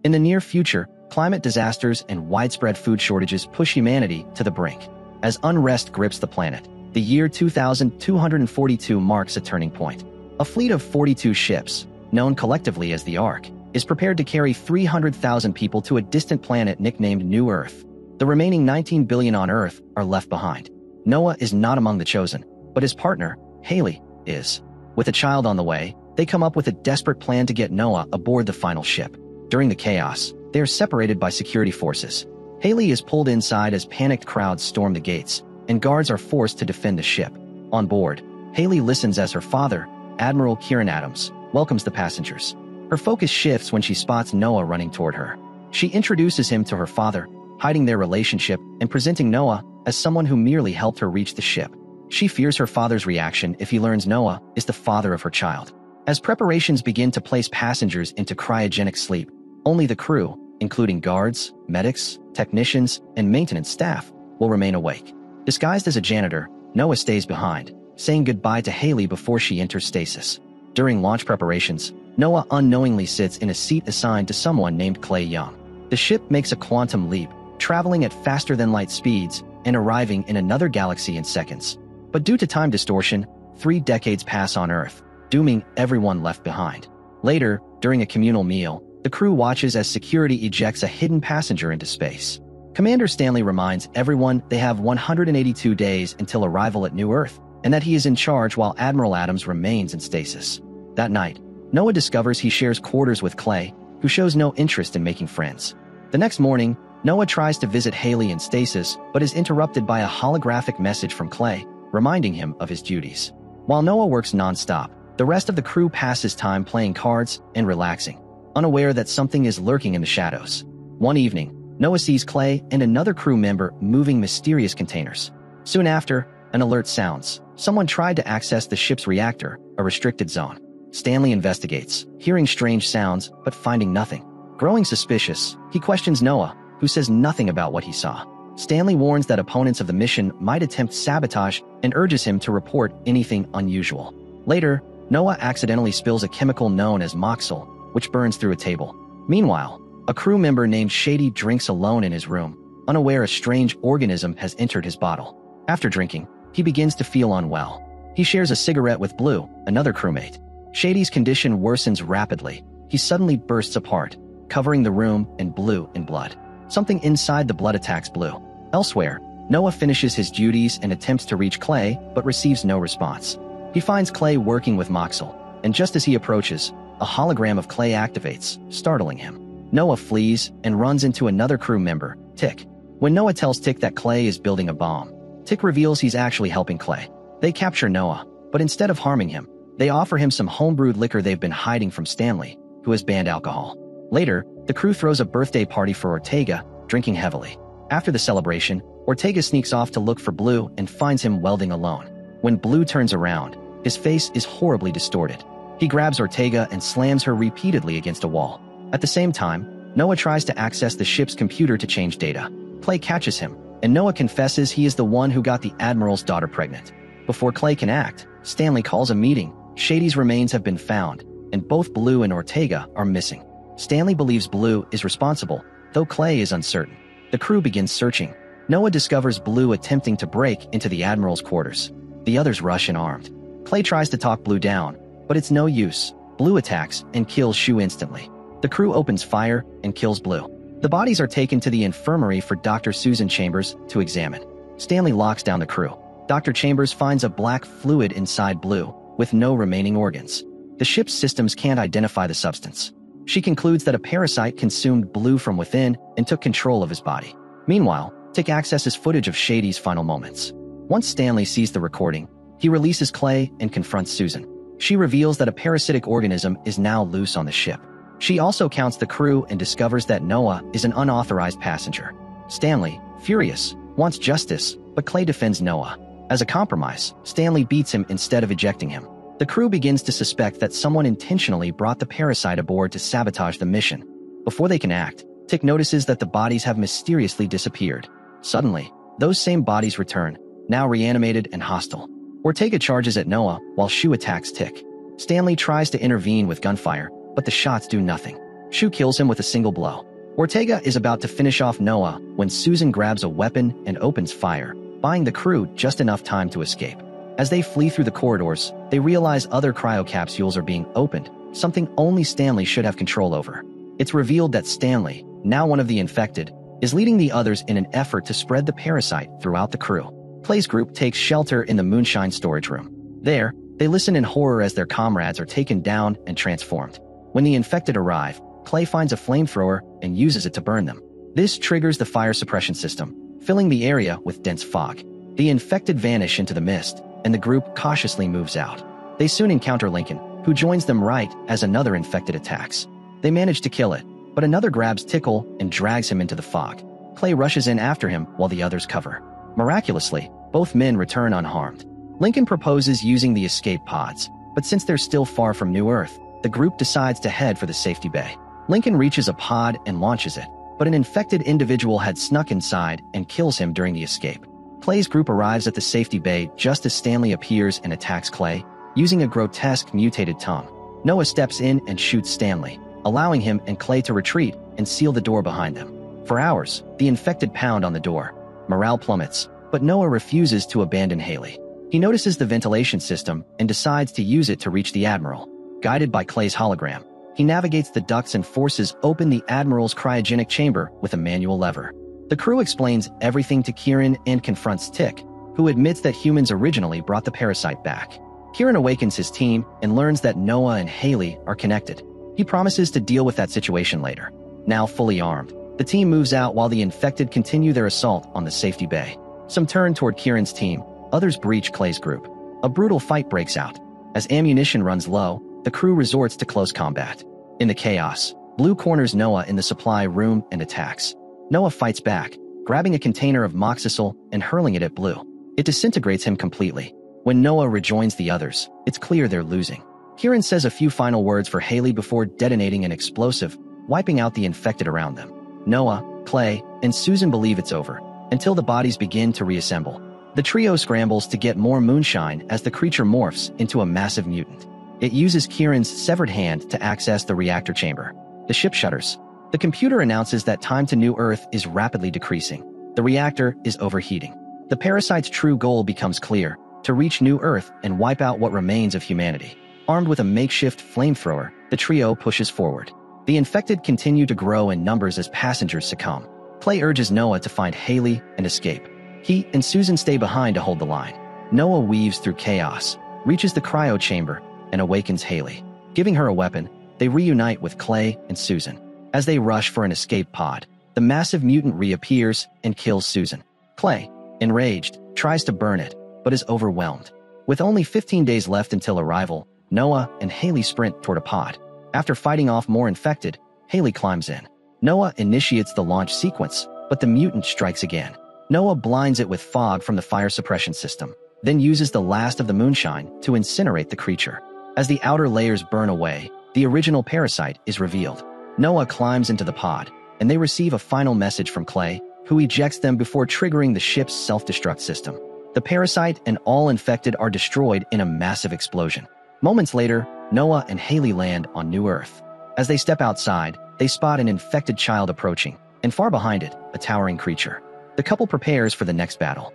In the near future, climate disasters and widespread food shortages push humanity to the brink. As unrest grips the planet, the year 2242 marks a turning point. A fleet of 42 ships, known collectively as the Ark, is prepared to carry 300,000 people to a distant planet nicknamed New Earth. The remaining 19 billion on Earth are left behind. Noah is not among the chosen, but his partner, Haley, is. With a child on the way, they come up with a desperate plan to get Noah aboard the final ship. During the chaos, they are separated by security forces. Haley is pulled inside as panicked crowds storm the gates, and guards are forced to defend the ship. On board, Haley listens as her father, Admiral Kieran Adams, welcomes the passengers. Her focus shifts when she spots Noah running toward her. She introduces him to her father, hiding their relationship and presenting Noah as someone who merely helped her reach the ship. She fears her father's reaction if he learns Noah is the father of her child. As preparations begin to place passengers into cryogenic sleep, only the crew, including guards, medics, technicians, and maintenance staff, will remain awake. Disguised as a janitor, Noah stays behind, saying goodbye to Haley before she enters stasis. During launch preparations, Noah unknowingly sits in a seat assigned to someone named Clay Young. The ship makes a quantum leap, traveling at faster-than-light speeds and arriving in another galaxy in seconds. But due to time distortion, 3 decades pass on Earth, dooming everyone left behind. Later, during a communal meal, the crew watches as security ejects a hidden passenger into space. Commander Stanley reminds everyone they have 182 days until arrival at New Earth, and that he is in charge while Admiral Adams remains in stasis. That night, Noah discovers he shares quarters with Clay, who shows no interest in making friends. The next morning, Noah tries to visit Haley in stasis, but is interrupted by a holographic message from Clay, reminding him of his duties. While Noah works non-stop, the rest of the crew passes time playing cards and relaxing, unaware that something is lurking in the shadows. One evening, Noah sees Clay and another crew member moving mysterious containers. Soon after, an alert sounds. Someone tried to access the ship's reactor, a restricted zone. Stanley investigates, hearing strange sounds but finding nothing. Growing suspicious, he questions Noah, who says nothing about what he saw. Stanley warns that opponents of the mission might attempt sabotage and urges him to report anything unusual. Later, Noah accidentally spills a chemical known as Moxil, which burns through a table. Meanwhile, a crew member named Shady drinks alone in his room, unaware a strange organism has entered his bottle. After drinking, he begins to feel unwell. He shares a cigarette with Blue, another crewmate. Shady's condition worsens rapidly. He suddenly bursts apart, covering the room and Blue in blood. Something inside the blood attacks Blue. Elsewhere, Noah finishes his duties and attempts to reach Clay, but receives no response. He finds Clay working with Moxil, and just as he approaches, a hologram of Clay activates, startling him. Noah flees and runs into another crew member, Tick. When Noah tells Tick that Clay is building a bomb, Tick reveals he's actually helping Clay. They capture Noah, but instead of harming him, they offer him some homebrewed liquor they've been hiding from Stanley, who has banned alcohol. Later, the crew throws a birthday party for Ortega, drinking heavily. After the celebration, Ortega sneaks off to look for Blue and finds him welding alone. When Blue turns around, his face is horribly distorted. He grabs Ortega and slams her repeatedly against a wall. At the same time, Noah tries to access the ship's computer to change data. Clay catches him, and Noah confesses he is the one who got the Admiral's daughter pregnant. Before Clay can act, Stanley calls a meeting. Shady's remains have been found, and both Blue and Ortega are missing. Stanley believes Blue is responsible, though Clay is uncertain. The crew begins searching. Noah discovers Blue attempting to break into the Admiral's quarters. The others rush in armed. Clay tries to talk Blue down, but it's no use. Blue attacks and kills Shu instantly. The crew opens fire and kills Blue. The bodies are taken to the infirmary for Dr. Susan Chambers to examine. Stanley locks down the crew. Dr. Chambers finds a black fluid inside Blue, with no remaining organs. The ship's systems can't identify the substance. She concludes that a parasite consumed Blue from within and took control of his body. Meanwhile, Tick accesses footage of Shady's final moments. Once Stanley sees the recording, he releases Clay and confronts Susan. She reveals that a parasitic organism is now loose on the ship. She also counts the crew and discovers that Noah is an unauthorized passenger. Stanley, furious, wants justice, but Clay defends Noah. As a compromise, Stanley beats him instead of ejecting him. The crew begins to suspect that someone intentionally brought the parasite aboard to sabotage the mission. Before they can act, Tick notices that the bodies have mysteriously disappeared. Suddenly, those same bodies return, now reanimated and hostile. Ortega charges at Noah while Shu attacks Tick. Stanley tries to intervene with gunfire, but the shots do nothing. Shu kills him with a single blow. Ortega is about to finish off Noah when Susan grabs a weapon and opens fire, buying the crew just enough time to escape. As they flee through the corridors, they realize other cryocapsules are being opened, something only Stanley should have control over. It's revealed that Stanley, now one of the infected, is leading the others in an effort to spread the parasite throughout the crew. Clay's group takes shelter in the Moonshine storage room. There, they listen in horror as their comrades are taken down and transformed. When the infected arrive, Clay finds a flamethrower and uses it to burn them. This triggers the fire suppression system, filling the area with dense fog. The infected vanish into the mist, and the group cautiously moves out. They soon encounter Lincoln, who joins them right as another infected attacks. They manage to kill it, but another grabs Tickle and drags him into the fog. Clay rushes in after him while the others cover. Miraculously, both men return unharmed. Lincoln proposes using the escape pods, but since they're still far from New Earth, the group decides to head for the safety bay. Lincoln reaches a pod and launches it, but an infected individual had snuck inside and kills him during the escape. Clay's group arrives at the safety bay just as Stanley appears and attacks Clay, using a grotesque mutated tongue. Noah steps in and shoots Stanley, allowing him and Clay to retreat and seal the door behind them. For hours, the infected pound on the door. Morale plummets, but Noah refuses to abandon Haley. He notices the ventilation system and decides to use it to reach the Admiral. Guided by Clay's hologram, he navigates the ducts and forces open the Admiral's cryogenic chamber with a manual lever. The crew explains everything to Kieran and confronts Tick, who admits that humans originally brought the parasite back. Kieran awakens his team and learns that Noah and Haley are connected. He promises to deal with that situation later. Now fully armed, the team moves out while the infected continue their assault on the safety bay. Some turn toward Kieran's team, others breach Clay's group. A brutal fight breaks out. As ammunition runs low, the crew resorts to close combat. In the chaos, Blue corners Noah in the supply room and attacks. Noah fights back, grabbing a container of moxicil and hurling it at Blue. It disintegrates him completely. When Noah rejoins the others, it's clear they're losing. Kieran says a few final words for Haley before detonating an explosive, wiping out the infected around them. Noah, Clay, and Susan believe it's over, until the bodies begin to reassemble. The trio scrambles to get more moonshine as the creature morphs into a massive mutant. It uses Kieran's severed hand to access the reactor chamber. The ship shutters. The computer announces that time to New Earth is rapidly decreasing. The reactor is overheating. The parasite's true goal becomes clear: to reach New Earth and wipe out what remains of humanity. Armed with a makeshift flamethrower, the trio pushes forward. The infected continue to grow in numbers as passengers succumb. Clay urges Noah to find Haley and escape. He and Susan stay behind to hold the line. Noah weaves through chaos, reaches the cryo chamber, and awakens Haley. Giving her a weapon, they reunite with Clay and Susan. As they rush for an escape pod, the massive mutant reappears and kills Susan. Clay, enraged, tries to burn it, but is overwhelmed. With only 15 days left until arrival, Noah and Haley sprint toward a pod. After fighting off more infected, Haley climbs in. Noah initiates the launch sequence, but the mutant strikes again. Noah blinds it with fog from the fire suppression system, then uses the last of the moonshine to incinerate the creature. As the outer layers burn away, the original parasite is revealed. Noah climbs into the pod, and they receive a final message from Clay, who ejects them before triggering the ship's self-destruct system. The parasite and all infected are destroyed in a massive explosion. Moments later, Noah and Haley land on New Earth. As they step outside, they spot an infected child approaching, and far behind it, a towering creature. The couple prepares for the next battle.